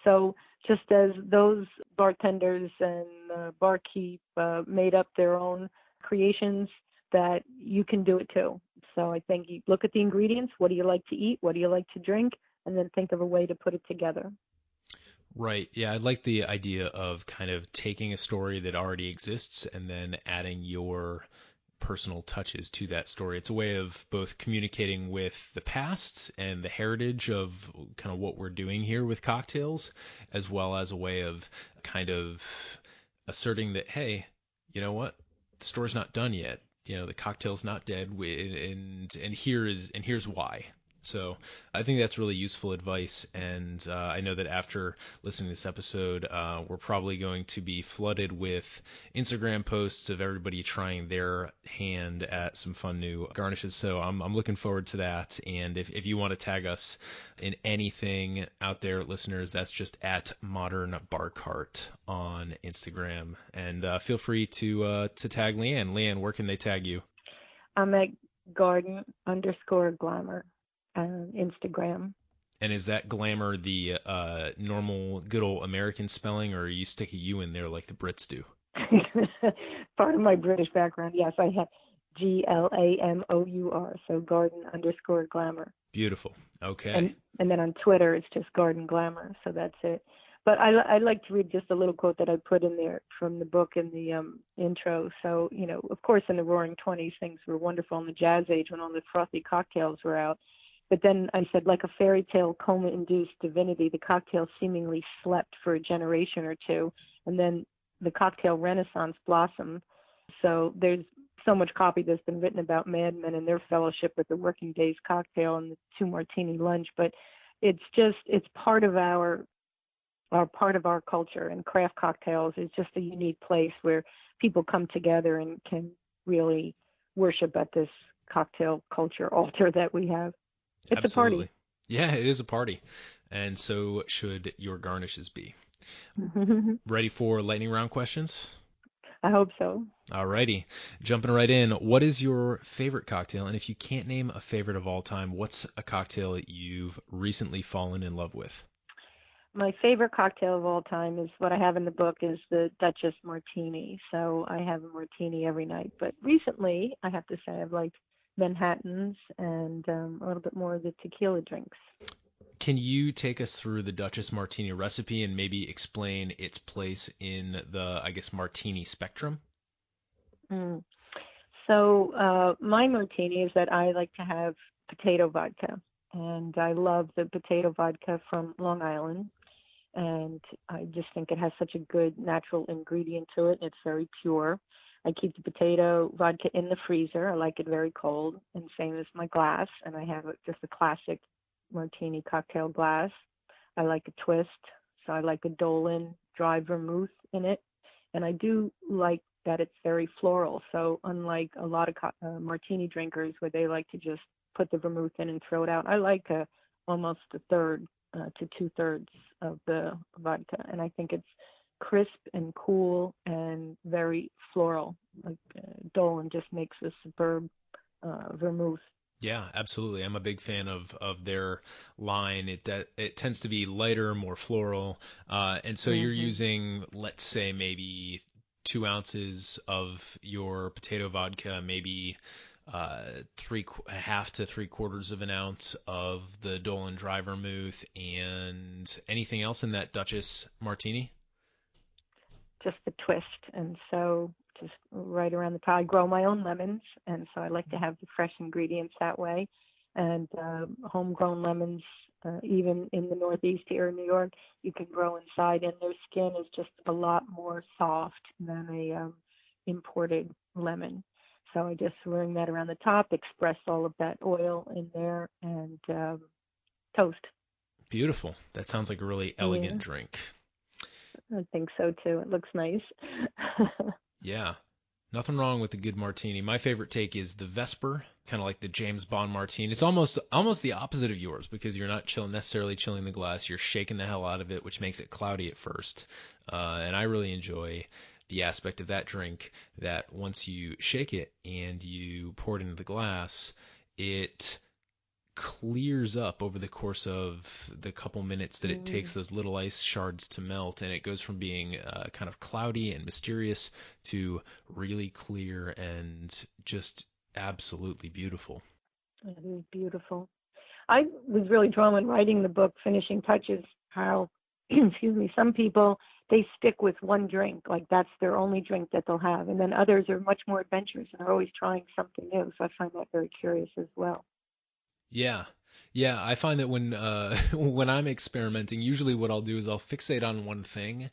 So just as those bartenders and barkeep made up their own creations, that you can do it too. So I think you look at the ingredients, what do you like to eat, what do you like to drink, and then think of a way to put it together. Right. Yeah, I like the idea of kind of taking a story that already exists and then adding your personal touches to that story. It's a way of both communicating with the past and the heritage of kind of what we're doing here with cocktails, as well as a way of kind of asserting that, hey, you know what? The story's not done yet. The cocktail's not dead, and here's why. So I think that's really useful advice, and I know that after listening to this episode, we're probably going to be flooded with Instagram posts of everybody trying their hand at some fun new garnishes. So I'm looking forward to that. And if you want to tag us in anything out there, listeners, that's just at Modern Bar Cart on Instagram. And feel free to tag Leeann. Leeann, where can they tag you? I'm at garden_glamour. Instagram. And is that glamour the normal good old American spelling, or are you stick a U in there like the Brits do? Part of my British background, yes, I have GLAMOUR, so garden_glamour. Beautiful. Okay. And then on Twitter, it's just Garden Glamour, so that's it. But I'd like to read just a little quote that I put in there from the book in the intro. So, of course, in the Roaring 20s, things were wonderful in the Jazz Age when all the frothy cocktails were out. But then I said, like a fairy tale coma-induced divinity, the cocktail seemingly slept for a generation or two, and then the cocktail renaissance blossomed. So there's so much copy that's been written about Mad Men and their fellowship with the working day's cocktail and the 2-martini lunch, but it's part of our culture, and craft cocktails is just a unique place where people come together and can really worship at this cocktail culture altar that we have. It's Absolutely. a party. Yeah, it is a party. and so should your garnishes be. Ready for lightning round questions? I hope so. Alrighty, jumping right in. What is your favorite cocktail? And if you can't name a favorite of all time, what's a cocktail that you've recently fallen in love with? My favorite cocktail of all time is what I have in the book is the Duchess Martini. So I have a martini every night. But recently, I have to say, I've liked Manhattans and a little bit more of the tequila drinks. Can you take us through the Duchess Martini recipe and maybe explain its place in the, I guess, martini spectrum? Mm. So my martini is that I like to have potato vodka. And I love the potato vodka from Long Island. And I just think it has such a good natural ingredient to it. It's very pure. I keep the potato vodka in the freezer. I like it very cold, and same as my glass. And I have just a classic martini cocktail glass. I like a twist, so I like a Dolan dry vermouth in it. And I do like that it's very floral. So unlike a lot of martini drinkers where they like to just put the vermouth in and throw it out, I like almost a third to two-thirds of the vodka. And I think it's crisp and cool and very floral. Like Dolan just makes a superb vermouth. Yeah, absolutely. I'm a big fan of their line. It tends to be lighter, more floral, and so you're using, let's say, maybe 2 ounces of your potato vodka, maybe half to 3/4 of an ounce of the Dolan dry vermouth, and anything else in that Duchess Martini? Just the twist. And so just right around the top, I grow my own lemons, and so I like to have the fresh ingredients that way. And homegrown lemons, even in the Northeast here in New York, you can grow inside, and their skin is just a lot more soft than a imported lemon. So I just ring that around the top, express all of that oil in there, and toast. Beautiful. That sounds like a really elegant drink. I think so too. It looks nice. Yeah. Nothing wrong with a good martini. My favorite take is the Vesper, kind of like the James Bond martini. It's almost the opposite of yours because you're not necessarily chilling the glass. You're shaking the hell out of it, which makes it cloudy at first. And I really enjoy the aspect of that drink that once you shake it and you pour it into the glass, it clears up over the course of the couple minutes that it takes those little ice shards to melt, and it goes from being kind of cloudy and mysterious to really clear and just absolutely beautiful. It is beautiful. I was really drawn when writing the book, Finishing Touches, how, excuse me, some people, they stick with one drink, like that's their only drink that they'll have. And then others are much more adventurous and are always trying something new. So I find that very curious as well. Yeah. Yeah, I find that when when I'm experimenting, usually what I'll do is I'll fixate on one thing,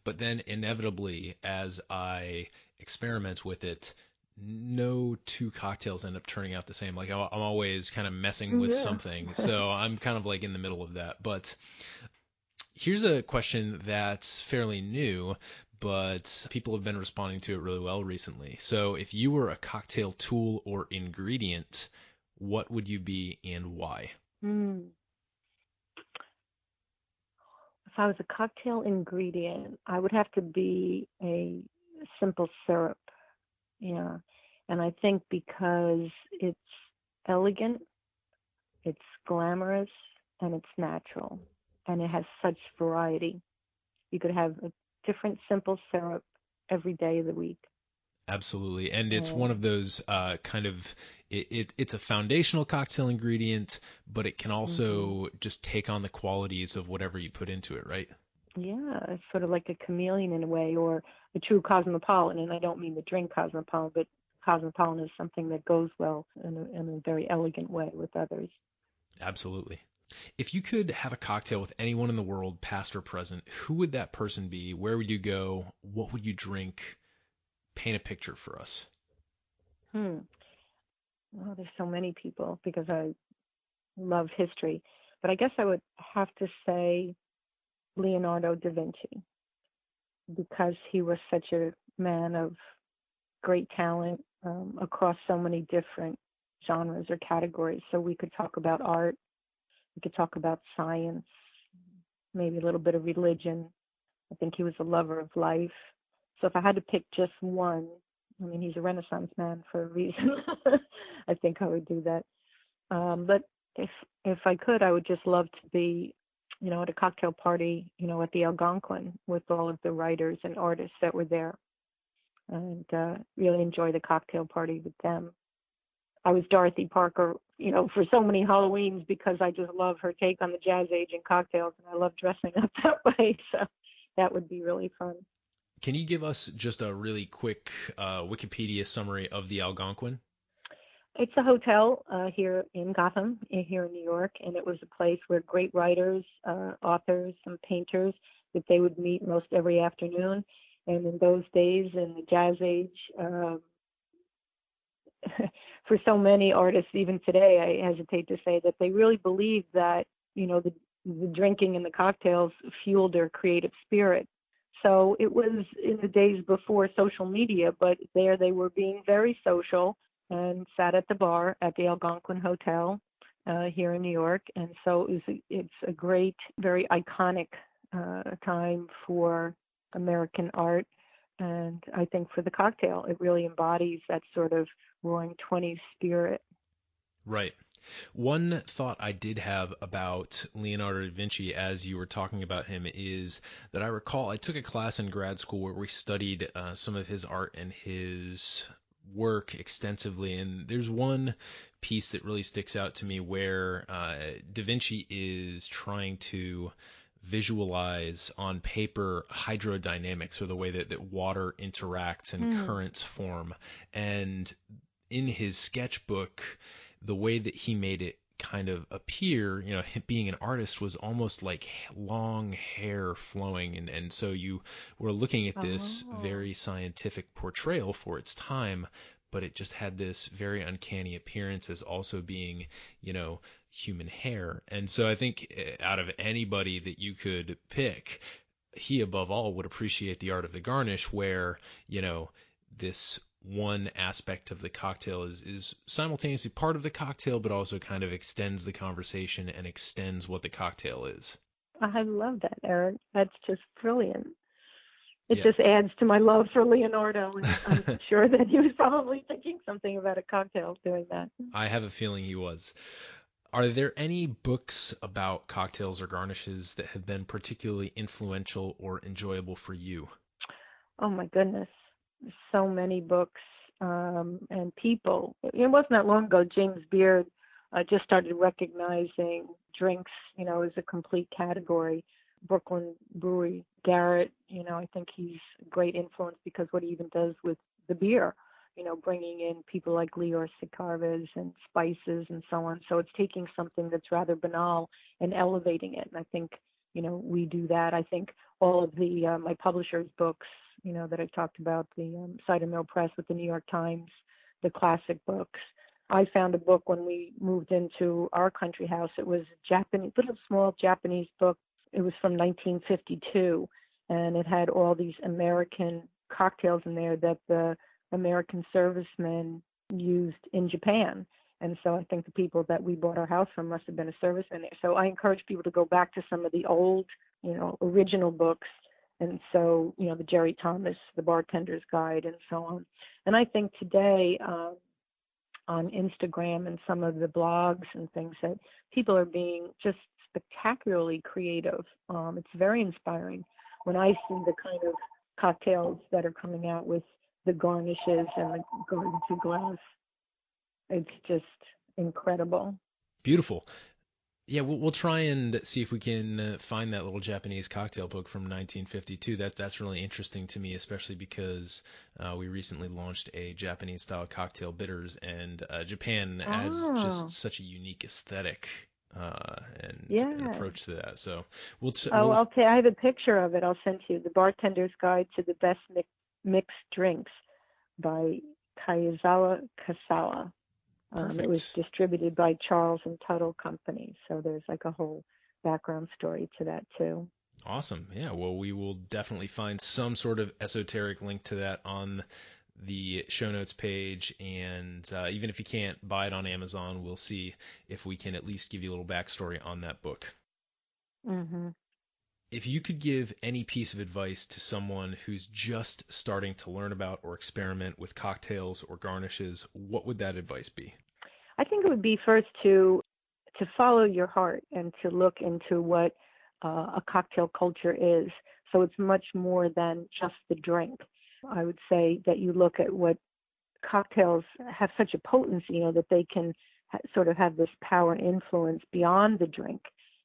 but then inevitably as I experiment with it, no two cocktails end up turning out the same. Like I'm always kind of messing with something. So I'm kind of like in the middle of that. But here's a question that's fairly new, but people have been responding to it really well recently. So if you were a cocktail tool or ingredient, what would you be and why? If I was a cocktail ingredient, I would have to be a simple syrup. Yeah. And I think because it's elegant, it's glamorous, and it's natural, and it has such variety. You could have a different simple syrup every day of the week. Absolutely. And it's one of those kind of it's a foundational cocktail ingredient, but it can also just take on the qualities of whatever you put into it, right? Yeah, it's sort of like a chameleon in a way, or a true cosmopolitan. And I don't mean the drink cosmopolitan, but cosmopolitan is something that goes well in a very elegant way with others. Absolutely. If you could have a cocktail with anyone in the world, past or present, who would that person be? Where would you go? What would you drink? Paint a picture for us. Oh, there's so many people because I love history. But I guess I would have to say Leonardo da Vinci because he was such a man of great talent across so many different genres or categories. So we could talk about art, we could talk about science, maybe a little bit of religion. I think he was a lover of life. So if I had to pick just one, I mean, he's a Renaissance man for a reason. I think I would do that. But if I could, I would just love to be, at a cocktail party, at the Algonquin with all of the writers and artists that were there, and really enjoy the cocktail party with them. I was Dorothy Parker, for so many Halloweens because I just love her take on the Jazz Age and cocktails, and I love dressing up that way. So that would be really fun. Can you give us just a really quick Wikipedia summary of the Algonquin? It's a hotel here in Gotham, here in New York, and it was a place where great writers, authors, and painters, that they would meet most every afternoon. And in those days, in the Jazz Age, for so many artists, even today, I hesitate to say that they really believed that, the drinking and the cocktails fueled their creative spirit. So it was in the days before social media, but there they were being very social and sat at the bar at the Algonquin Hotel here in New York. And so it's a great, very iconic time for American art. And I think for the cocktail, it really embodies that sort of roaring 20s spirit. Right. One thought I did have about Leonardo da Vinci as you were talking about him is that I recall I took a class in grad school where we studied some of his art and his work extensively, and there's one piece that really sticks out to me where da Vinci is trying to visualize on paper hydrodynamics, or the way that water interacts and currents form. And in his sketchbook, the way that he made it kind of appear, being an artist, was almost like long hair flowing. And so you were looking at this very scientific portrayal for its time, but it just had this very uncanny appearance as also being, human hair. And so I think out of anybody that you could pick, he above all would appreciate the art of the garnish, where, this one aspect of the cocktail is simultaneously part of the cocktail, but also kind of extends the conversation and extends what the cocktail is. I love that, Eric. That's just brilliant. It just adds to my love for Leonardo, and I'm sure that he was probably thinking something about a cocktail doing that. I have a feeling he was. Are there any books about cocktails or garnishes that have been particularly influential or enjoyable for you? Oh my goodness, so many books and people. It wasn't that long ago, James Beard just started recognizing drinks, as a complete category. Brooklyn Brewery, Garrett, I think he's a great influence because what he even does with the beer, bringing in people like Leor Sicarves and spices and so on. So it's taking something that's rather banal and elevating it. And I think, we do that. I think all of the my publisher's books, that I talked about, the Cider Mill Press with the New York Times, the classic books. I found a book when we moved into our country house. It was a Japanese, little small Japanese book. It was from 1952, and it had all these American cocktails in there that the American servicemen used in Japan. And so I think the people that we bought our house from must have been a serviceman there. So I encourage people to go back to some of the old, original books. And so, the Jerry Thomas, the Bartender's Guide, and so on. And I think today on Instagram and some of the blogs and things, that people are being just spectacularly creative. It's very inspiring when I see the kind of cocktails that are coming out with the garnishes and the garden to glass. It's just incredible. Beautiful. Yeah, we'll try and see if we can find that little Japanese cocktail book from 1952. That's really interesting to me, especially because we recently launched a Japanese-style cocktail bitters, and Japan has just such a unique aesthetic and an approach to that. So I have a picture of it. I'll send to you. The Bartender's Guide to the Best Mixed Drinks by Kaizawa Kasawa. It was distributed by Charles and Tuttle Company. So there's like a whole background story to that too. Awesome. Yeah. Well, we will definitely find some sort of esoteric link to that on the show notes page. And even if you can't buy it on Amazon, we'll see if we can at least give you a little backstory on that book. Mm-hmm. If you could give any piece of advice to someone who's just starting to learn about or experiment with cocktails or garnishes, what would that advice be? I think it would be first to follow your heart and to look into what a cocktail culture is. So it's much more than just the drink. I would say that you look at what cocktails have such a potency, that they can sort of have this power and influence beyond the drink.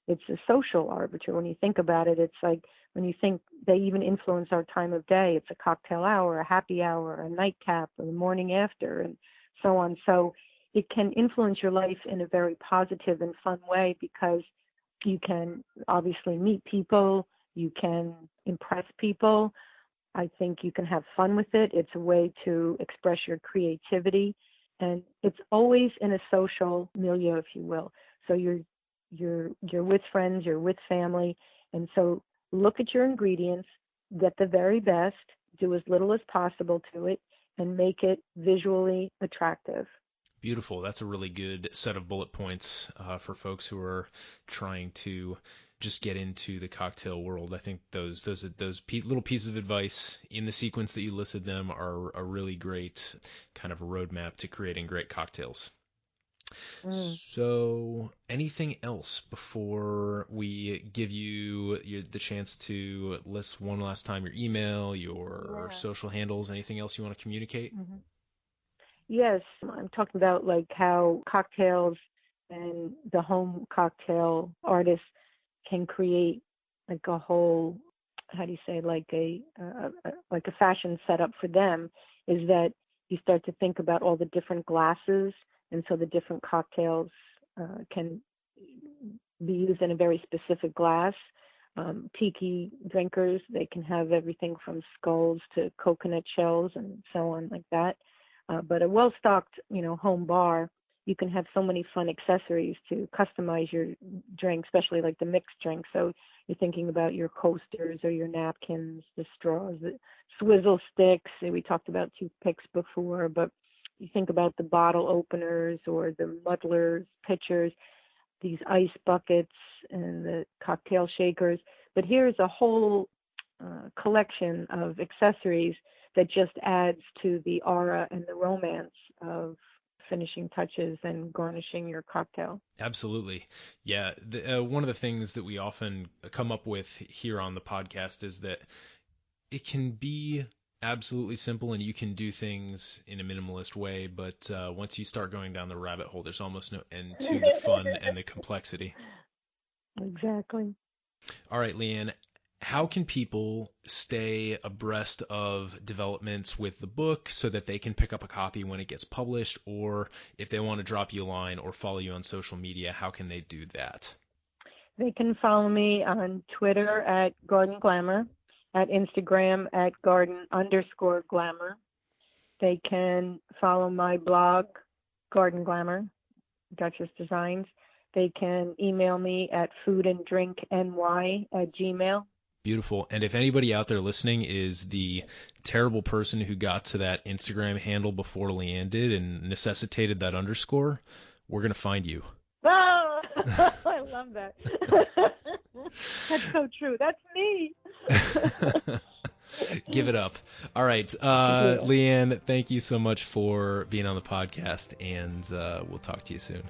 It's a social arbiter. When you think about it, it's like when you think they even influence our time of day. It's a cocktail hour, a happy hour, a nightcap, or the morning after, and so on. So it can influence your life in a very positive and fun way because you can obviously meet people, you can impress people. I think you can have fun with it. It's a way to express your creativity, and it's always in a social milieu, if you will. So you're with friends, you're with family, and so look at your ingredients, get the very best, do as little as possible to it, and make it visually attractive. Beautiful. That's a really good set of bullet points for folks who are trying to just get into the cocktail world. I think those little pieces of advice in the sequence that you listed them are a really great kind of a roadmap to creating great cocktails. So anything else before we give you the chance to list one last time your email, your social handles, anything else you want to communicate? Mm-hmm. Yes, I'm talking about like how cocktails and the home cocktail artists can create like a whole, how do you say, like a fashion setup for them, is that you start to think about all the different glasses, and so the different cocktails can be used in a very specific glass. Tiki drinkers, they can have everything from skulls to coconut shells and so on like that. But a well-stocked, home bar, you can have so many fun accessories to customize your drink, especially like the mixed drink. So you're thinking about your coasters or your napkins, the straws, the swizzle sticks. We talked about toothpicks before, but you think about the bottle openers or the muddlers, pitchers, these ice buckets and the cocktail shakers. But here's a whole collection of accessories that just adds to the aura and the romance of finishing touches and garnishing your cocktail. Absolutely. Yeah. One of the things that we often come up with here on the podcast is that it can be absolutely simple and you can do things in a minimalist way, but once you start going down the rabbit hole, there's almost no end to the fun and the complexity. Exactly. All right, Leann, how can people stay abreast of developments with the book so that they can pick up a copy when it gets published, or if they want to drop you a line or follow you on social media, how can they do that? They can follow me on Twitter at Garden Glamour, at Instagram at Garden_Glamour. They can follow my blog, Garden Glamour, Duchess Designs. They can email me at foodanddrinkny@gmail.com. Beautiful. And if anybody out there listening is the terrible person who got to that Instagram handle before Leann did and necessitated that underscore, we're going to find you. Oh, I love that. That's so true. That's me. Give it up. All right. Leann, thank you so much for being on the podcast, and we'll talk to you soon.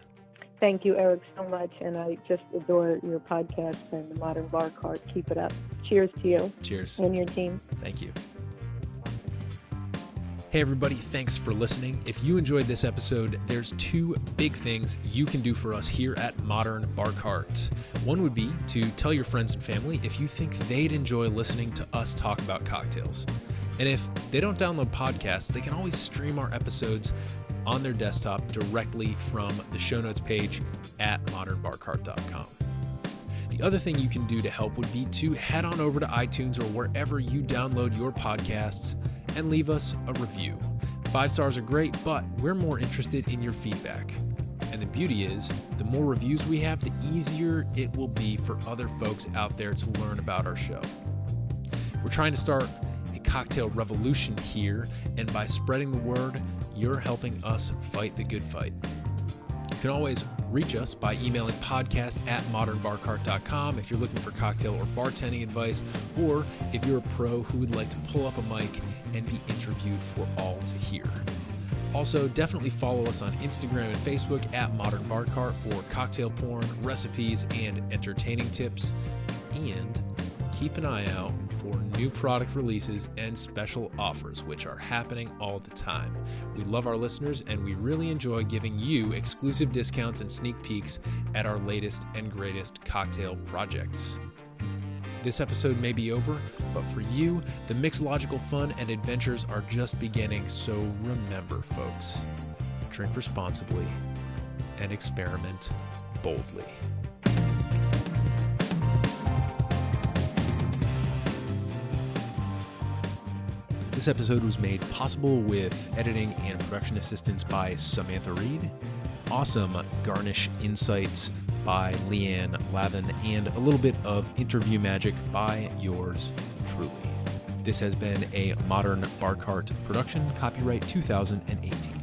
Thank you, Eric, so much, and I just adore your podcast and the Modern Bar Cart. Keep it up. Cheers to you. Cheers. And your team. Thank you. Hey everybody, thanks for listening. If you enjoyed this episode, there's two big things you can do for us here at Modern Bar Cart. One would be to tell your friends and family if you think they'd enjoy listening to us talk about cocktails. And if they don't download podcasts, they can always stream our episodes on their desktop directly from the show notes page at modernbarcart.com. The other thing you can do to help would be to head on over to iTunes or wherever you download your podcasts and leave us a review. 5 stars are great, but we're more interested in your feedback. And the beauty is, the more reviews we have, the easier it will be for other folks out there to learn about our show. We're trying to start a cocktail revolution here, and by spreading the word, you're helping us fight the good fight. You can always Reach us by emailing podcast@modernbarcart.com if you're looking for cocktail or bartending advice, or if you're a pro who would like to pull up a mic and be interviewed for all to hear. Also, definitely follow us on Instagram and Facebook @modernbarcart for cocktail porn, recipes, and entertaining tips. And keep an eye out for new product releases and special offers, which are happening all the time. We love our listeners, and we really enjoy giving you exclusive discounts and sneak peeks at our latest and greatest cocktail projects. This episode may be over, but for you, the mixological fun and adventures are just beginning, so remember, folks, drink responsibly and experiment boldly. This episode was made possible with editing and production assistance by Samantha Reed, awesome Garnish insights by Leeann Lavin, and a little bit of interview magic by yours truly. This has been a Modern Bar Cart production, copyright 2018.